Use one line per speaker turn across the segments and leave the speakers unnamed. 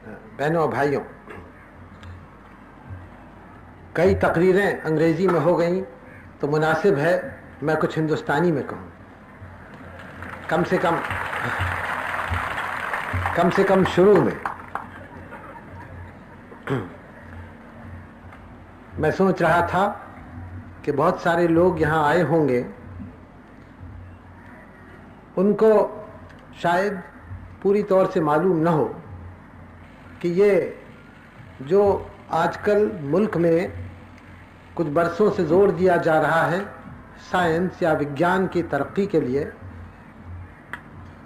बहनों भाइयों, कई तकरीरें अंग्रेजी में हो गई तो मुनासिब है मैं कुछ हिंदुस्तानी में कहूँ। कम से कम शुरू में मैं सोच रहा था कि बहुत सारे लोग यहाँ आए होंगे, उनको शायद पूरी तौर से मालूम न हो कि ये जो आजकल मुल्क में कुछ बरसों से जोर दिया जा रहा है साइंस या विज्ञान की तरक्की के लिए,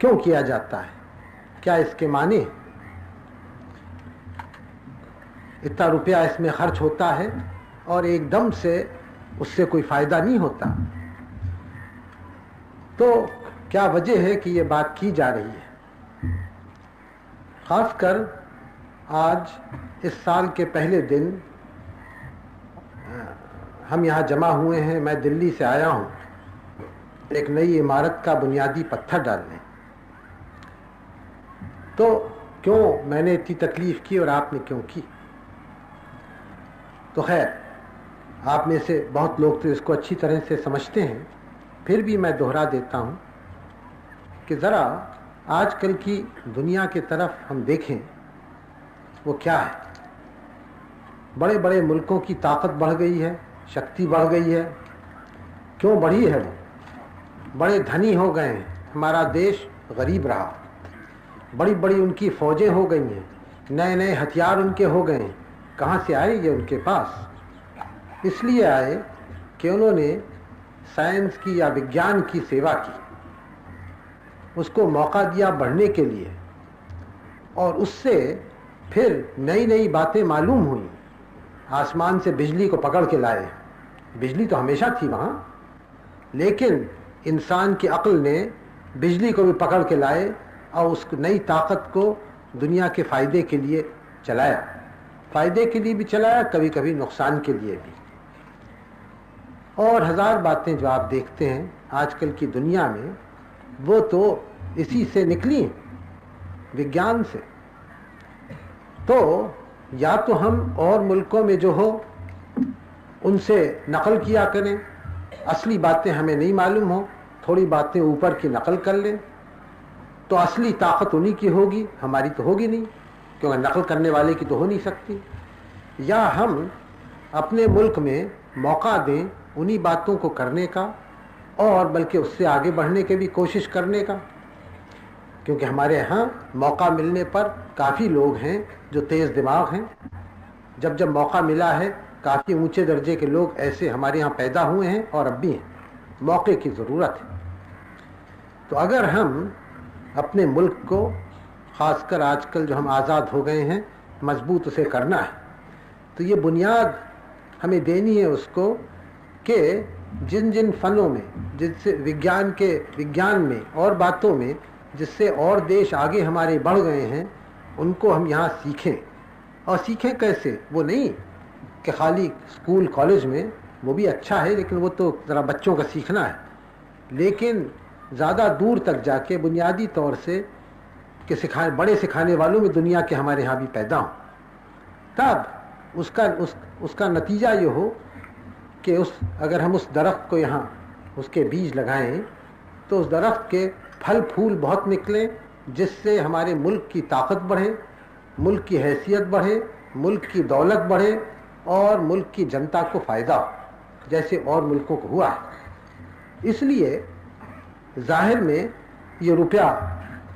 क्यों किया जाता है, क्या इसके माने, इतना रुपया इसमें खर्च होता है और एकदम से उससे कोई फ़ायदा नहीं होता, तो क्या वजह है कि ये बात की जा रही है। ख़ासकर आज इस साल के पहले दिन हम यहाँ जमा हुए हैं। मैं दिल्ली से आया हूँ एक नई इमारत का बुनियादी पत्थर डालने। तो क्यों मैंने इतनी तकलीफ़ की और आपने क्यों की? तो खैर, आप में से बहुत लोग तो इसको अच्छी तरह से समझते हैं, फिर भी मैं दोहरा देता हूँ कि ज़रा आजकल की दुनिया की तरफ हम देखें, वो क्या है। बड़े बड़े मुल्कों की ताकत बढ़ गई है, शक्ति बढ़ गई है। क्यों बढ़ी है? वो बड़े धनी हो गए हैं, हमारा देश गरीब रहा। बड़ी बड़ी उनकी फ़ौजें हो गई हैं, नए नए हथियार उनके हो गए हैं। कहाँ से आए ये उनके पास? इसलिए आए कि उन्होंने साइंस की या विज्ञान की सेवा की, उसको मौका दिया बढ़ने के लिए, और उससे फिर नई नई बातें मालूम हुई। आसमान से बिजली को पकड़ के लाए। बिजली तो हमेशा थी वहाँ, लेकिन इंसान की अक्ल ने बिजली को भी पकड़ के लाए और उस नई ताकत को दुनिया के फ़ायदे के लिए चलाया। फ़ायदे के लिए भी चलाया, कभी कभी नुकसान के लिए भी। और हज़ार बातें जो आप देखते हैं आजकल की दुनिया में, वो तो इसी से निकली, विज्ञान से। तो या तो हम और मुल्कों में जो हो उनसे नकल किया करें, असली बातें हमें नहीं मालूम हो, थोड़ी बातें ऊपर की नकल कर लें, तो असली ताकत उन्हीं की होगी, हमारी तो होगी नहीं, क्योंकि नकल करने वाले की तो हो नहीं सकती। या हम अपने मुल्क में मौका दें उन्हीं बातों को करने का, और बल्कि उससे आगे बढ़ने की भी कोशिश करने का, क्योंकि हमारे यहाँ मौका मिलने पर काफ़ी लोग हैं जो तेज़ दिमाग हैं। जब जब मौका मिला है, काफ़ी ऊंचे दर्जे के लोग ऐसे हमारे यहाँ पैदा हुए हैं और अब भी हैं। मौके की ज़रूरत है। तो अगर हम अपने मुल्क को, ख़ासकर आजकल जो हम आज़ाद हो गए हैं, मजबूत उसे करना है, तो ये बुनियाद हमें देनी है उसको कि जिन जिन फ़नों में, जिससे विज्ञान में और बातों में जिससे और देश आगे हमारे बढ़ गए हैं, उनको हम यहाँ सीखें। और सीखें कैसे? वो नहीं कि खाली स्कूल कॉलेज में, वो भी अच्छा है, लेकिन वो तो ज़रा बच्चों का सीखना है। लेकिन ज़्यादा दूर तक जाके बुनियादी तौर से कि बड़े सिखाने वालों में दुनिया के हमारे यहाँ भी पैदा हों, तब उसका नतीजा ये हो कि अगर हम उस दरख्त को यहाँ उसके बीज लगाएं तो उस दरख्त के फल फूल बहुत निकलें, जिससे हमारे मुल्क की ताकत बढ़े, मुल्क की हैसियत बढ़े, मुल्क की दौलत बढ़े और मुल्क की जनता को फ़ायदा हो, जैसे और मुल्कों को हुआ है। इसलिए ज़ाहिर में ये रुपया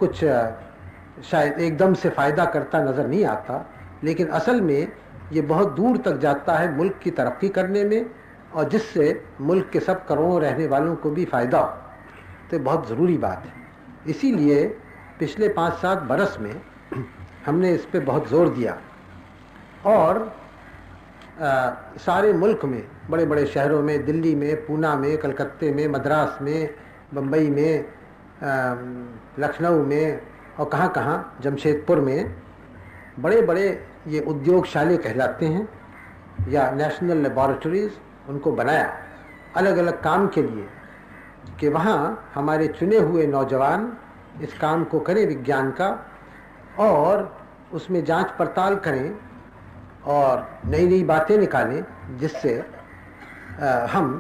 कुछ शायद एकदम से फ़ायदा करता नज़र नहीं आता, लेकिन असल में ये बहुत दूर तक जाता है मुल्क की तरक्की करने में, और जिससे मुल्क के सब करोड़ों रहने वालों को भी फ़ायदा हो। तो बहुत ज़रूरी बात है। इसीलिए पिछले 5-7 बरस में हमने इस पे बहुत ज़ोर दिया, और सारे मुल्क में, बड़े बड़े शहरों में, दिल्ली में, पूना में, कलकत्ते में, मद्रास में, बम्बई में, लखनऊ में और कहाँ जमशेदपुर में बड़े बड़े ये उद्योगशाले कहलाते हैं या नेशनल लेबॉरेटरीज़, उनको बनाया अलग अलग काम के लिए कि वहाँ हमारे चुने हुए नौजवान इस काम को करें विज्ञान का, और اس میں جانچ پڑتال کریں اور نئی نئی باتیں نکالیں جس سے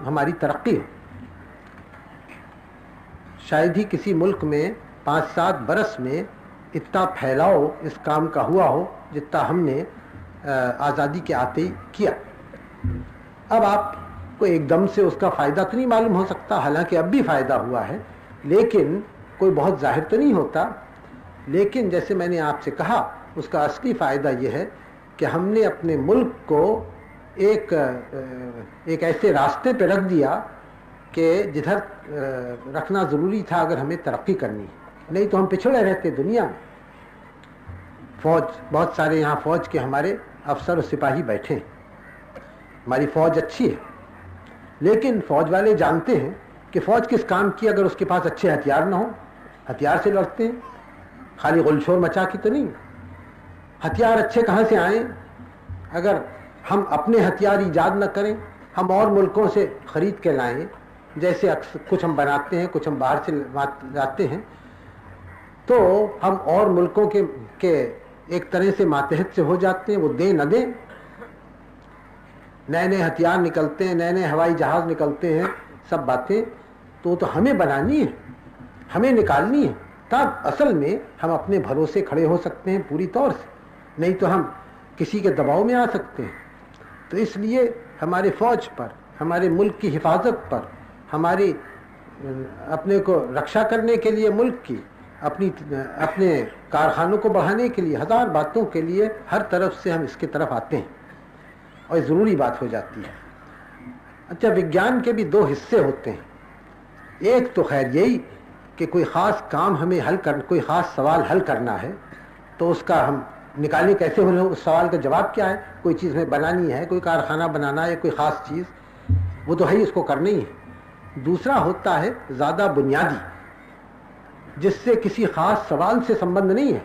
ہماری ترقی ہو. شاید ہی کسی ملک میں 5-7 برس میں اتنا پھیلاؤ اس کام کا ہوا ہو جتنا ہم نے آزادی کے آتے ہی کیا. اب آپ کو ایک دم سے اس کا فائدہ تو نہیں معلوم ہو سکتا، حالانکہ اب بھی فائدہ ہوا ہے، لیکن کوئی بہت ظاہر تو نہیں ہوتا. لیکن جیسے میں نے آپ سے کہا، اس کا اصلی فائدہ یہ ہے کہ ہم نے اپنے ملک کو ایک ایسے راستے پہ رکھ دیا کہ جدھر رکھنا ضروری تھا اگر ہمیں ترقی کرنی ہے. نہیں تو ہم پچھڑے رہتے دنیا میں. فوج، بہت سارے یہاں فوج کے ہمارے افسر و سپاہی بیٹھے ہیں. ہماری فوج اچھی ہے، لیکن فوج والے جانتے ہیں کہ فوج کس کام کی اگر اس کے پاس اچھے ہتھیار نہ ہوں. ہتھیار سے لڑتے ہیں، خالی غل شور مچا کے تو نہیں. ہتھیار اچھے کہاں سے آئیں اگر ہم اپنے ہتھیار ایجاد نہ کریں، ہم اور ملکوں سے خرید کے لائیں. جیسے کچھ ہم بناتے ہیں، کچھ ہم باہر سے لاتے ہیں، تو ہم اور ملکوں کے ایک طرح سے ماتحت سے ہو جاتے ہیں. وہ دیں نہ دیں، نئے نئے ہتھیار نکلتے ہیں، نئے نئے ہوائی جہاز نکلتے ہیں، سب باتیں تو ہمیں بنانی ہے، ہمیں نکالنی ہے. تب اصل میں ہم اپنے بھروسے کھڑے ہو سکتے ہیں پوری طور سے. نہیں تو ہم کسی کے دباؤ میں آ سکتے ہیں. تو اس لیے ہمارے فوج پر، ہمارے ملک کی حفاظت پر، ہماری اپنے کو رکشا کرنے کے لیے، ملک کی اپنے کارخانوں کو بڑھانے کے لیے، ہزار باتوں کے لیے ہر طرف سے ہم اس کی طرف آتے ہیں اور یہ ضروری بات ہو جاتی ہے. اچھا، وگیان کے بھی 2 حصے ہوتے ہیں. ایک تو خیر یہی کہ کوئی خاص کام ہمیں کوئی خاص سوال حل کرنا ہے تو اس کا ہم نکالیں کیسے ہو. اس سوال کا جواب کیا ہے؟ کوئی چیز ہمیں بنانی ہے، کوئی کارخانہ بنانا ہے، کوئی خاص چیز، وہ تو ہے ہی، اس کو کرنا ہی ہے. دوسرا ہوتا ہے زیادہ بنیادی، جس سے کسی خاص سوال سے سمبند نہیں ہے،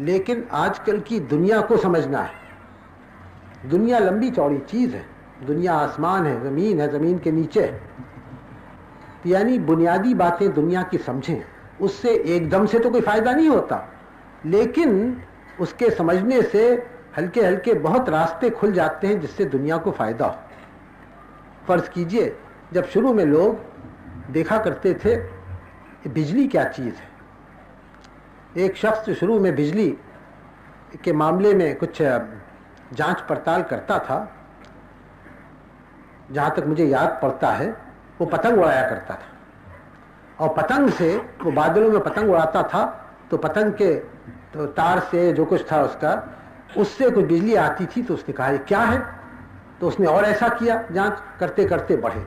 لیکن آج کل کی دنیا کو سمجھنا ہے. دنیا لمبی چوڑی چیز ہے، دنیا آسمان ہے، زمین کے نیچے ہے. یعنی بنیادی باتیں دنیا کی سمجھیں. اس سے ایک دم سے تو کوئی فائدہ نہیں ہوتا، لیکن اس کے سمجھنے سے ہلکے ہلکے بہت راستے کھل جاتے ہیں جس سے دنیا کو فائدہ ہو. فرض کیجئے جب شروع میں لوگ دیکھا کرتے تھے کہ بجلی کیا چیز ہے. ایک شخص جو شروع میں بجلی کے معاملے میں کچھ جانچ پڑتال کرتا تھا، جہاں تک مجھے یاد پڑتا ہے وہ پتنگ اڑایا کرتا تھا، اور پتنگ سے وہ بادلوں میں پتنگ اڑاتا تھا تو پتنگ کے تار سے جو کچھ تھا اس سے کچھ بجلی آتی تھی. تو اس نے کہا یہ کیا ہے؟ تو اس نے اور ایسا کیا، جانچ کرتے کرتے بڑھے.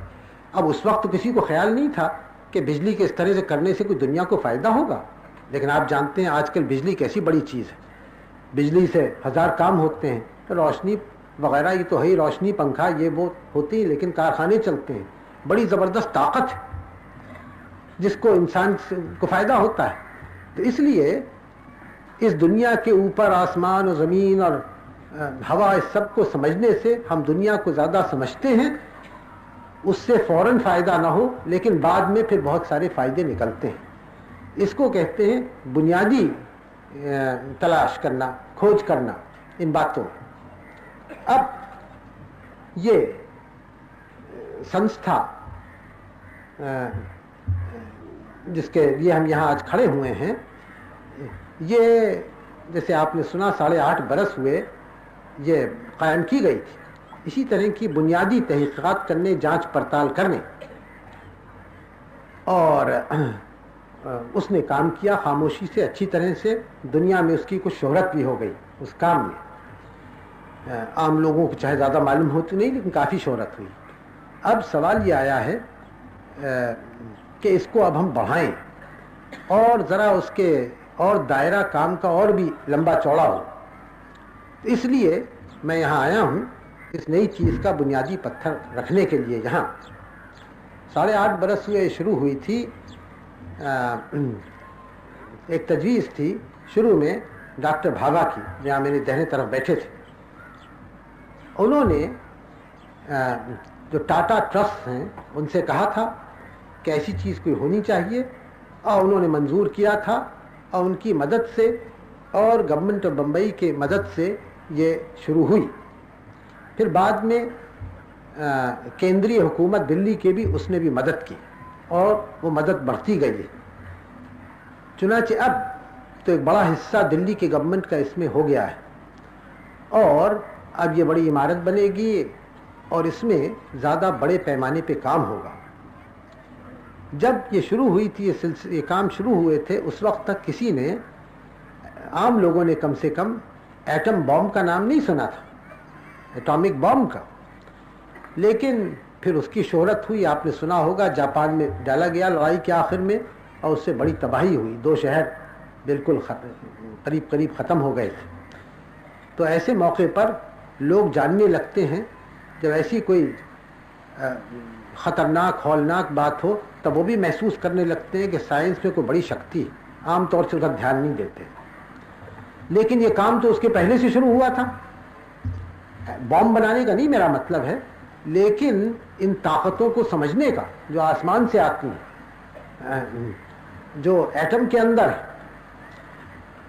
اب اس وقت کسی کو خیال نہیں تھا کہ بجلی کے اس طرح سے کرنے سے کوئی دنیا کو فائدہ ہوگا. لیکن آپ جانتے ہیں آج کل بجلی کیسی بڑی چیز ہے. بجلی سے ہزار کام ہوتے ہیں. روشنی وغیرہ یہ تو ہے ہی، روشنی، پنکھا، یہ وہ ہوتی ہے، لیکن کارخانے چلتے ہیں. بڑی زبردست طاقت ہے جس کو انسان کو فائدہ ہوتا ہے. تو اس لیے اس دنیا کے اوپر آسمان اور زمین اور ہوا، اس سب کو سمجھنے سے ہم دنیا کو زیادہ سمجھتے ہیں. اس سے فوراً فائدہ نہ ہو، لیکن بعد میں پھر بہت سارے فائدے نکلتے ہیں. اس کو کہتے ہیں بنیادی تلاش کرنا، کھوج کرنا ان باتوں. اب یہ سنستھا جس کے لیے ہم یہاں آج کھڑے ہوئے ہیں، یہ جیسے آپ نے سنا 8.5 برس ہوئے یہ قائم کی گئی تھی. اسی طرح کی بنیادی تحقیقات کرنے، جانچ پڑتال کرنے، اور اس نے کام کیا خاموشی سے، اچھی طرح سے. دنیا میں اس کی کچھ شہرت بھی ہو گئی اس کام میں. عام لوگوں کو چاہے زیادہ معلوم ہوتی نہیں، لیکن کافی شہرت ہوئی. اب سوال یہ آیا ہے کہ اس کو اب ہم بڑھائیں اور ذرا اس کے اور دائرہ کام کا اور بھی لمبا چوڑا ہو. اس لیے میں یہاں آیا ہوں اس نئی چیز کا بنیادی پتھر رکھنے کے لیے. یہاں 8.5 برس ہوئے شروع ہوئی تھی. ایک تجویز تھی شروع میں ڈاکٹر بھابھا کی، جہاں میرے دہنے طرف بیٹھے تھے. انہوں نے جو ٹاٹا ٹرسٹ ہیں ان سے کہا تھا کہ ایسی چیز کوئی ہونی چاہیے، اور انہوں نے منظور کیا تھا. اور ان کی مدد سے اور گورنمنٹ آف بمبئی کے مدد سے یہ شروع ہوئی. پھر بعد میں کیندری حکومت دلی کے بھی اس نے بھی مدد کی اور وہ مدد بڑھتی گئی ہے. چنانچہ اب تو ایک بڑا حصہ دلی کی گورنمنٹ کا اس میں ہو گیا ہے اور اب یہ بڑی عمارت بنے گی اور اس میں زیادہ بڑے پیمانے پہ کام ہوگا. جب یہ شروع ہوئی تھی یہ کام شروع ہوئے تھے اس وقت تک کسی نے عام لوگوں نے کم سے کم ایٹم بام کا نام نہیں سنا تھا, ایٹامک بام کا. لیکن پھر اس کی شہرت ہوئی, آپ نے سنا ہوگا جاپان میں ڈالا گیا لڑائی کے آخر میں اور اس سے بڑی تباہی ہوئی, 2 شہر بالکل قریب قریب ختم ہو گئے تھے. تو ایسے موقع پر لوگ جاننے لگتے ہیں, جب ایسی کوئی خطرناک ہولناک بات ہو تب وہ بھی محسوس کرنے لگتے ہیں کہ سائنس میں کوئی بڑی شکتی ہے. عام طور سے اس کا دھیان نہیں دیتے, لیکن یہ کام تو اس کے پہلے سے شروع ہوا تھا. بام بنانے کا نہیں میرا مطلب ہے, لیکن ان طاقتوں کو سمجھنے کا جو آسمان سے آتی ہیں, جو ایٹم کے اندر ہے.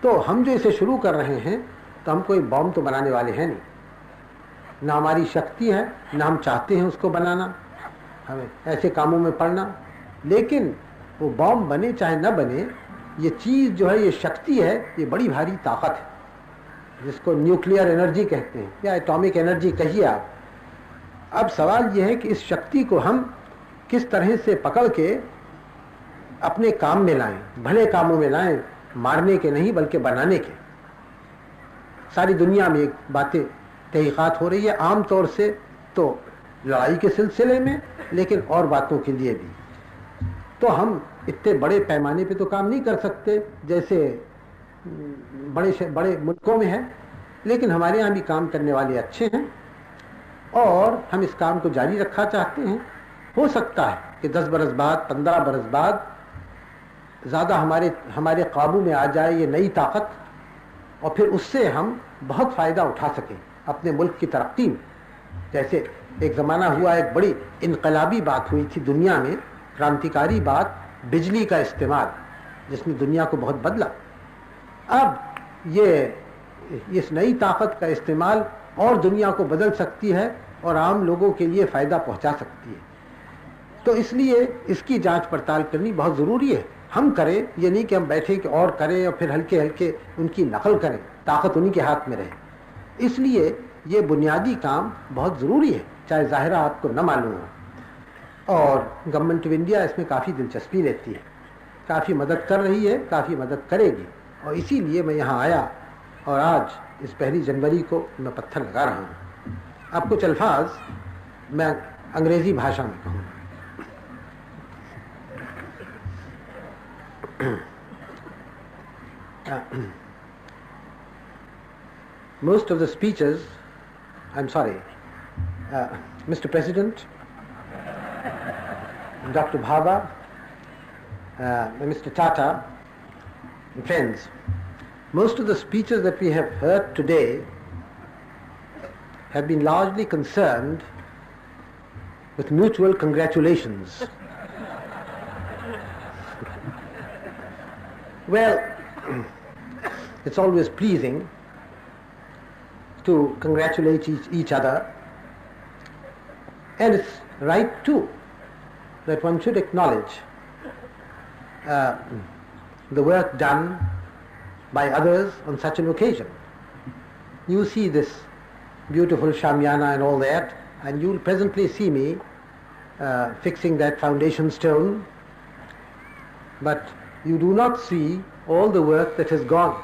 تو ہم جو اسے شروع کر رہے ہیں تو ہم کوئی بام تو بنانے والے ہیں نہیں, نہ ہماری شکتی ہے نہ ہم چاہتے ہیں اس کو بنانا, ہمیں ایسے کاموں میں پڑنا. لیکن وہ بام بنے چاہے نہ بنے, یہ چیز جو ہے یہ شکتی ہے, یہ بڑی بھاری طاقت ہے جس کو نیوکلیئر انرجی کہتے ہیں یا ایٹامک انرجی کہیے آپ. اب سوال یہ ہے کہ اس شکتی کو ہم کس طرح سے پکڑ کے اپنے کام میں لائیں, بھلے کاموں میں لائیں, مارنے کے نہیں بلکہ بنانے کے. ساری دنیا میں ایک باتیں تحقیقات ہو رہی ہے, عام طور سے تو لڑائی کے سلسلے میں, لیکن اور باتوں کے لیے بھی. تو ہم اتنے بڑے پیمانے پہ تو کام نہیں کر سکتے جیسے بڑے ملکوں میں ہے, لیکن ہمارے یہاں بھی کام کرنے والے اچھے ہیں اور ہم اس کام کو جاری رکھنا چاہتے ہیں. ہو سکتا ہے کہ 10 برس بعد 15 برس بعد زیادہ ہمارے قابو میں آ جائے یہ نئی طاقت, اور پھر اس سے ہم بہت فائدہ اٹھا سکیں اپنے ملک کی ترقی میں. جیسے ایک زمانہ ہوا, ایک بڑی انقلابی بات ہوئی تھی دنیا میں, کرانتیکاری بات, بجلی کا استعمال, جس نے دنیا کو بہت بدلا. اب یہ اس نئی طاقت کا استعمال اور دنیا کو بدل سکتی ہے اور عام لوگوں کے لیے فائدہ پہنچا سکتی ہے. تو اس لیے اس کی جانچ پڑتال کرنی بہت ضروری ہے. ہم کریں, یہ نہیں کہ ہم بیٹھے کہ اور کریں اور پھر ہلکے ہلکے ان کی نقل کریں, طاقت انہی کے ہاتھ میں رہے. اس لیے یہ بنیادی کام بہت ضروری ہے, چاہے ظاہرہ آپ کو نہ معلوم ہو. اور گورنمنٹ آف انڈیا اس میں کافی دلچسپی لیتی ہے, کافی مدد کر رہی ہے, کافی مدد کرے گی. اور اسی لیے میں یہاں آیا اور آج اس 1 جنوری کو میں پتھر لگا رہا ہوں. اب کچھ الفاظ میں انگریزی بھاشا میں کہوں. Most of the speeches, I'm sorry, Mr. President, Dr. Bhabha, Mr. Tata, and friends, most of the speeches that we have heard today have been largely concerned with mutual congratulations. Well, it's always pleasing to congratulate each other, and it's right too that one should acknowledge the work done by others on such an occasion. You see this beautiful Shamiana and all that, and you'll presently see me fixing that foundation stone, but you do not see all the work that has gone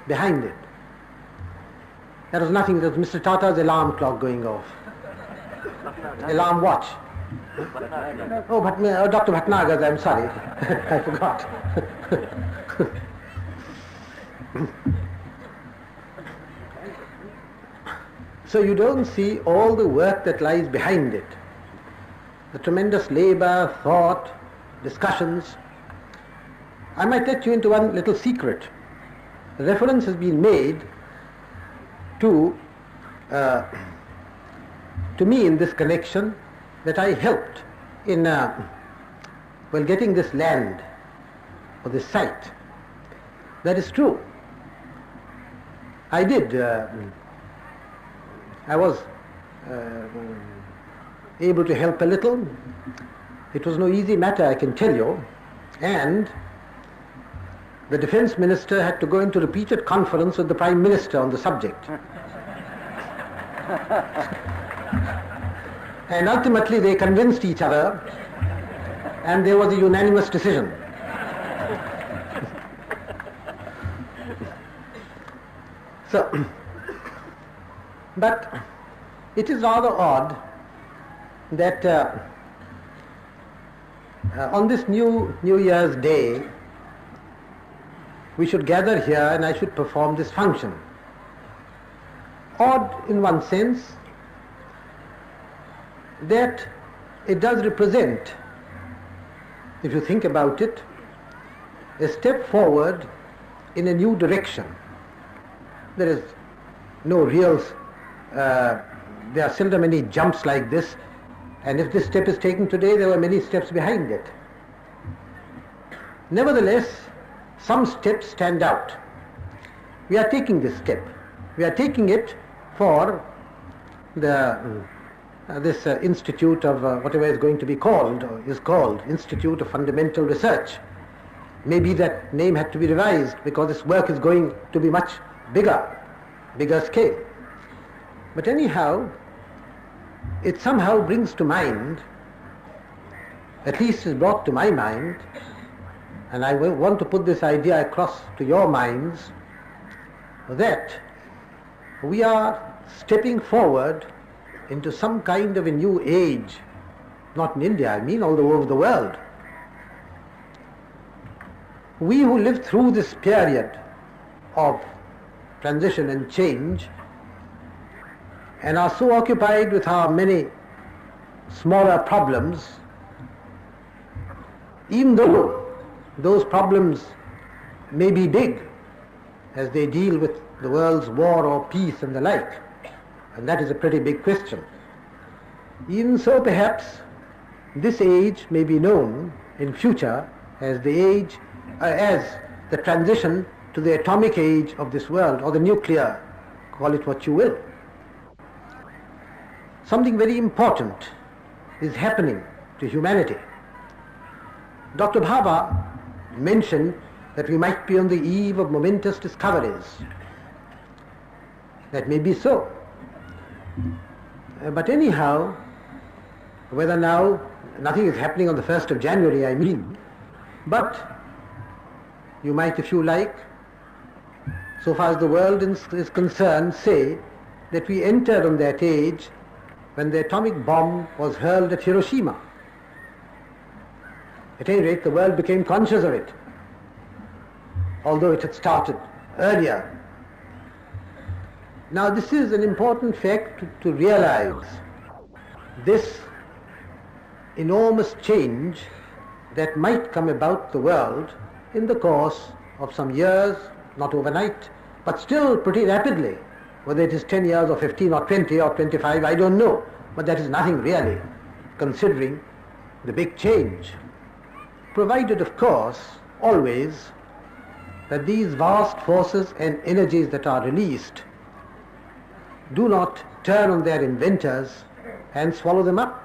behind it. That was nothing, that was Mr. Tata's alarm clock going off. Alarm watch. Oh, Dr. Bhatnagar's, I'm sorry. I forgot. So you don't see all the work that lies behind it. The tremendous labor, thought, discussions. I might let you into one little secret. Reference has been made to me in this connection that I helped in getting this land or this site. That is true. I did. I was able to help a little. It was no easy matter, I can tell you. And the defense minister had to go into repeated conference with the Prime Minister on the subject. And ultimately they convinced each other, and there was a unanimous decision. So, but it is rather odd that on this New Year's Day we should gather here and I should perform this function. Odd in one sense that it does represent, if you think about it, a step forward in a new direction. There is no real, there are seldom any jumps like this, and if this step is taken today, there were many steps behind it. Nevertheless, some steps stand out. We are taking this step. We are taking it for this institute of whatever is going to be called, or is called Institute of Fundamental Research. Maybe that name had to be revised because this work is going to be much bigger scale. But anyhow, it somehow brings to mind, at least is brought to my mind, and I want to put this idea across to your minds, that we are stepping forward into some kind of a new age, not in India, I mean all over the world. We who lived through this period of transition and change and are so occupied with our many smaller problems, even though those problems may be big as they deal with the world's war or peace and the like, and that is a pretty big question. Even so, perhaps this age may be known in future as the age, as the transition to the atomic age of this world, or the nuclear, call it what you will. Something very important is happening to humanity. Dr. Bhabha mentioned that we might be on the eve of momentous discoveries. That may be so. But anyhow, whether now, nothing is happening on the 1st of January, I mean, but you might, if you like, so far as the world is concerned, say that we entered on that age when the atomic bomb was hurled at Hiroshima. At any rate, the world became conscious of it, although it had started earlier. Now, this is an important fact to realize, this enormous change that might come about the world in the course of some years, not overnight, but still pretty rapidly. Whether it is 10 years or 15 or 20 or 25, I don't know, but that is nothing really, considering the big change. Provided, of course, always, that these vast forces and energies that are released do not turn on their inventors and swallow them up.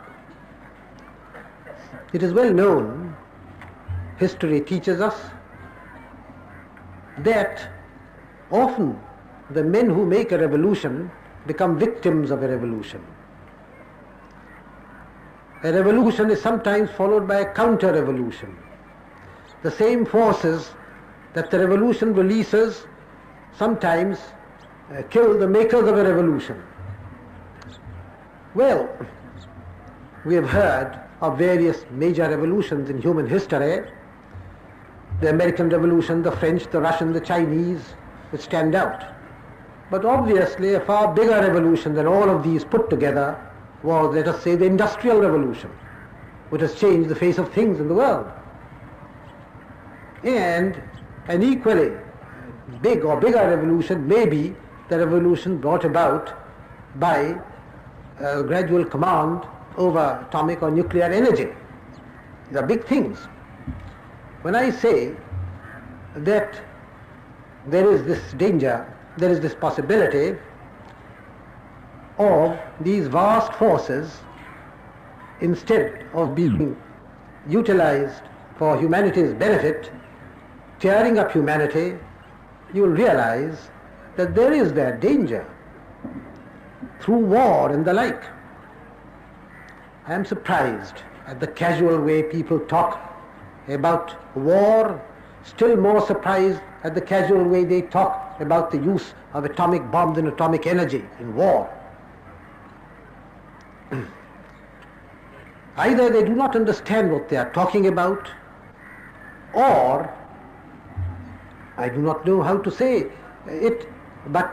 It is well known, history teaches us, that often the men who make a revolution become victims of a revolution. A revolution is sometimes followed by a counter-revolution. The same forces that the revolution releases sometimes kill the makers of a revolution. Well, we have heard of various major revolutions in human history. The American Revolution, the French, the Russian, the Chinese, which stand out. But obviously a far bigger revolution than all of these put together was, let us say, the Industrial Revolution, which has changed the face of things in the world. And an equally big or bigger revolution may be the revolution brought about by gradual command over atomic or nuclear energy. These are big things. When I say that there is this danger, there is this possibility of these vast forces, instead of being utilized for humanity's benefit, tearing up humanity, you will realize that there is that danger through war and the like. I am surprised at the casual way people talk about war, still more surprised at the casual way they talk about the use of atomic bombs and atomic energy in war. Either they do not understand what they are talking about, or I do not know how to say it, but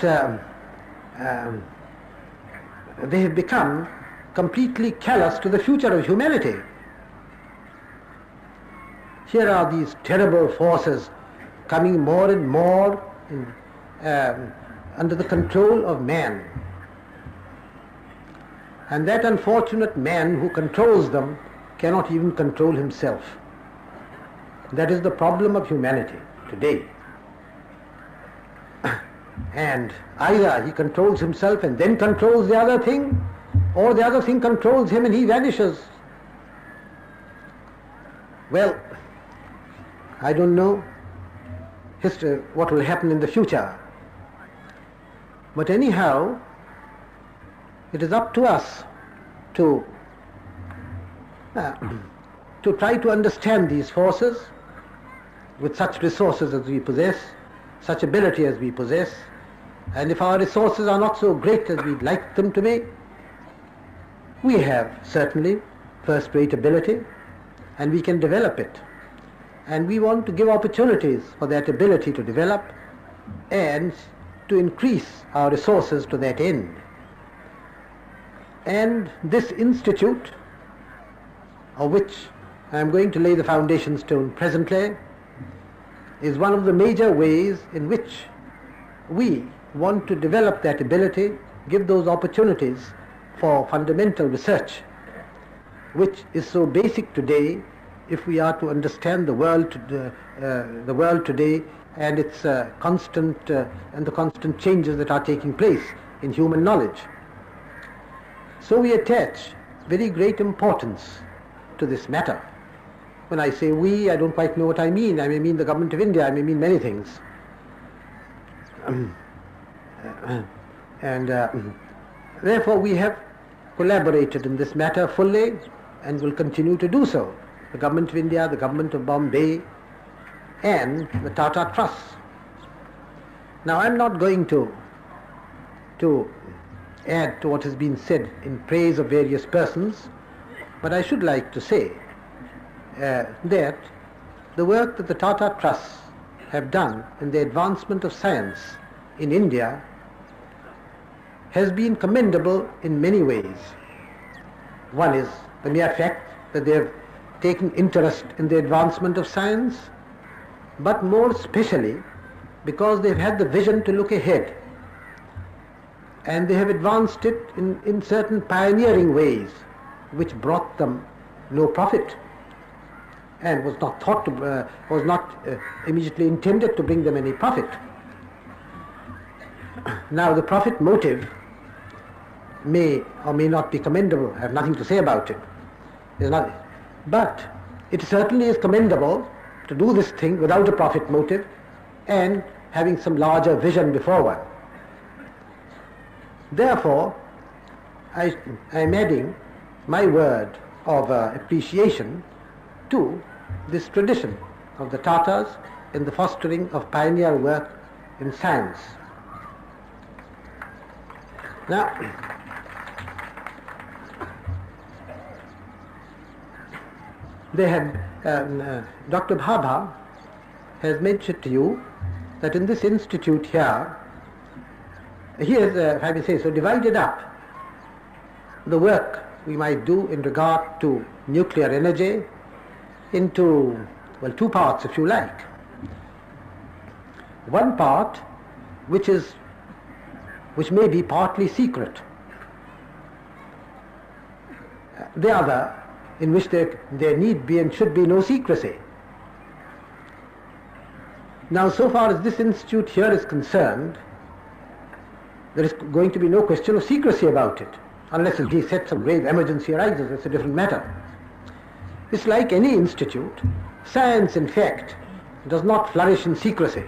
they have become completely callous to the future of humanity. Here are these terrible forces coming more and more under the control of man. And that unfortunate man who controls them cannot even control himself. That is the problem of humanity today. And either he controls himself and then controls the other thing, or the other thing controls him and he vanishes. Well, I don't know what will happen in the future. But anyhow, it is up to us to try to understand these forces with such resources as we possess, such ability as we possess. And if our resources are not so great as we'd like them to be, we have certainly first-rate ability and we can develop it. And we want to give opportunities for that ability to develop and to increase our resources to that end. And this institute, of which I am going to lay the foundation stone presently, is one of the major ways in which we want to develop that ability, give those opportunities for fundamental research, which is so basic today if we are to understand the world today and its constant and the constant changes that are taking place in human knowledge. So we attach very great importance to this matter. When I say we, I don't quite know what I mean. I may mean the government of India, I may mean many things. Therefore we have collaborated in this matter fully and will continue to do so. The government of India, the government of Bombay, and the Tata Trust. Now I'm not going to add to what has been said in praise of various persons, but I should like to say that the work that the Tata Trusts have done in the advancement of science in India has been commendable in many ways. One is the mere fact that they have taken interest in the advancement of science, but more especially because they've had the vision to look ahead, and they have advanced it in certain pioneering ways which brought them no profit and was not immediately intended to bring them any profit. Now the profit motive may or may not be commendable. I have nothing to say about it. But it certainly is commendable to do this thing without a profit motive and having some larger vision before one. Therefore, I am adding my word of appreciation to this tradition of the Tatas in the fostering of pioneer work in science. Now, they have, Dr. Bhabha has mentioned to you that in this institute here, he has, if I may say so, divided up the work we might do in regard to nuclear energy into, well, two parts if you like. One part which may be partly secret. The other in which there need be and should be no secrecy. Now, so far as this institute here is concerned, there is going to be no question of secrecy about it, unless indeed some grave emergency arises. That's a different matter. It's like any institute. Science, in fact, does not flourish in secrecy.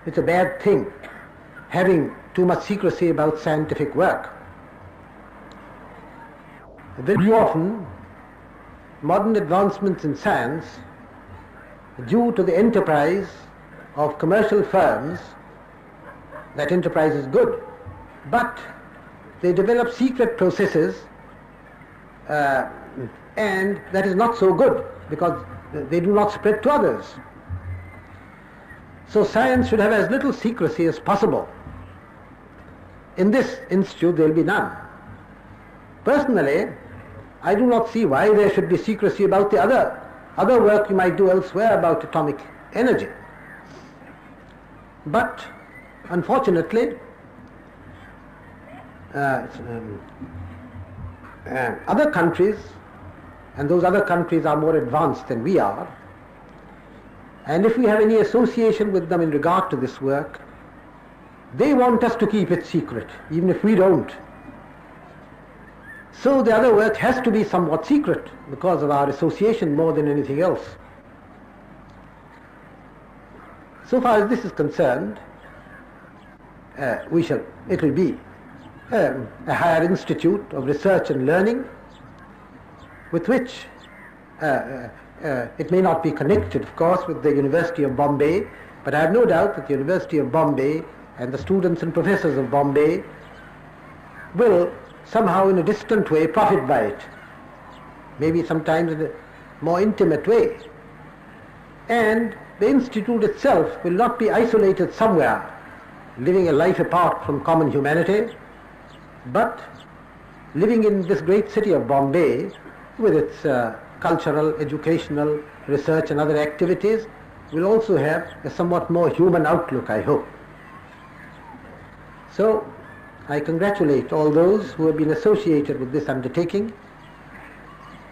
It's a bad thing, having too much secrecy about scientific work. Very often, modern advancements in science, due to the enterprise of commercial firms, that enterprise is good, but they develop secret processes and that is not so good because they do not spread to others. So science should have as little secrecy as possible. In this institute there will be none. Personally, I do not see why there should be secrecy about the other work you might do elsewhere about atomic energy. But unfortunately, other countries, and those other countries are more advanced than we are, and if we have any association with them in regard to this work, they want us to keep it secret, even if we don't. So the other work has to be somewhat secret because of our association more than anything else. So far as this is concerned, it will be a higher institute of research and learning with which it may not be connected, of course, with the University of Bombay, but I have no doubt that the University of Bombay and the students and professors of Bombay will somehow in a distant way profit by it, maybe sometimes in a more intimate way. And the institute itself will not be isolated somewhere, living a life apart from common humanity, but living in this great city of Bombay with its cultural, educational, research and other activities, will also have a somewhat more human outlook, I hope. So I congratulate all those who have been associated with this undertaking,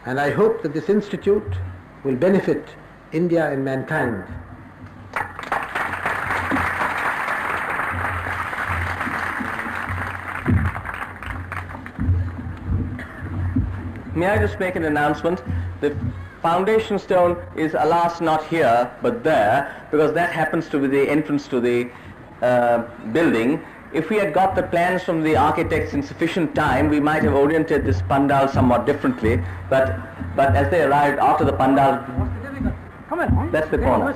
and I hope that this institute will benefit India and mankind.
May I just make an announcement? The foundation stone is alas not here but there, because that happens to be the entrance to the building. If we had got the plans from the architects in sufficient time, we might have oriented this pandal somewhat differently, but as they arrived after the pandal, that's the corner.